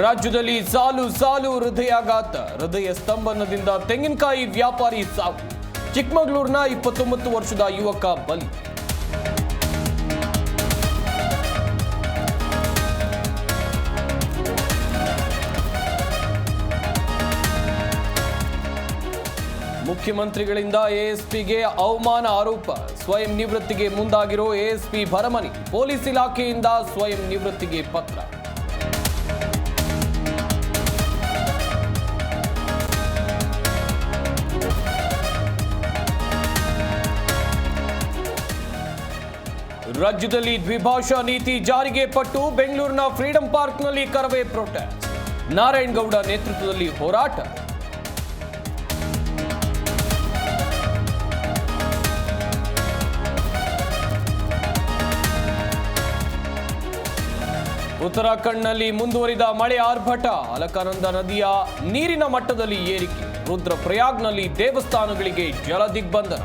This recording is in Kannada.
ರಾಜ್ಯದಲ್ಲಿ ಸಾಲು ಸಾಲು ಹೃದಯಾಘಾತ, ಹೃದಯ ಸ್ತಂಭನದಿಂದ ತೆಂಗಿನಕಾಯಿ ವ್ಯಾಪಾರಿ ಸಾವು. ಚಿಕ್ಕಮಗಳೂರಿನ 29 ವರ್ಷದ ಯುವಕ ಬಲಿ. ಮುಖ್ಯಮಂತ್ರಿಗಳಿಂದ ಎಎಸ್ಪಿಗೆ ಅವಮಾನ ಆರೋಪ, ಸ್ವಯಂ ನಿವೃತ್ತಿಗೆ ಮುಂದಾಗಿರೋ ಎಎಸ್ಪಿ ಭರಮನಿ. ಪೊಲೀಸ್ ಇಲಾಖೆಯಿಂದ ಸ್ವಯಂ ನಿವೃತ್ತಿಗೆ ಪತ್ರ. ರಾಜ್ಯದಲ್ಲಿ ದ್ವಿಭಾಷಾ ನೀತಿ ಜಾರಿಗೆ ಪಟ್ಟು ಬೆಂಗಳೂರಿನ ಫ್ರೀಡಂ ಪಾರ್ಕ್ನಲ್ಲಿ ಕರವೇ ಪ್ರೊಟೆಸ್ಟ್. ನಾರಾಯಣಗೌಡ ನೇತೃತ್ವದಲ್ಲಿ ಹೋರಾಟ. ಉತ್ತರಾಖಂಡ್ನಲ್ಲಿ ಮುಂದುವರಿದ ಮಳೆ ಆರ್ಭಟ, ಅಲಕಾನಂದ ನದಿಯ ನೀರಿನ ಮಟ್ಟದಲ್ಲಿ ಏರಿಕೆ. ರುದ್ರಪ್ರಯಾಗ್ನಲ್ಲಿ ದೇವಸ್ಥಾನಗಳಿಗೆ ಜಲ ದಿಗ್ಬಂಧನ.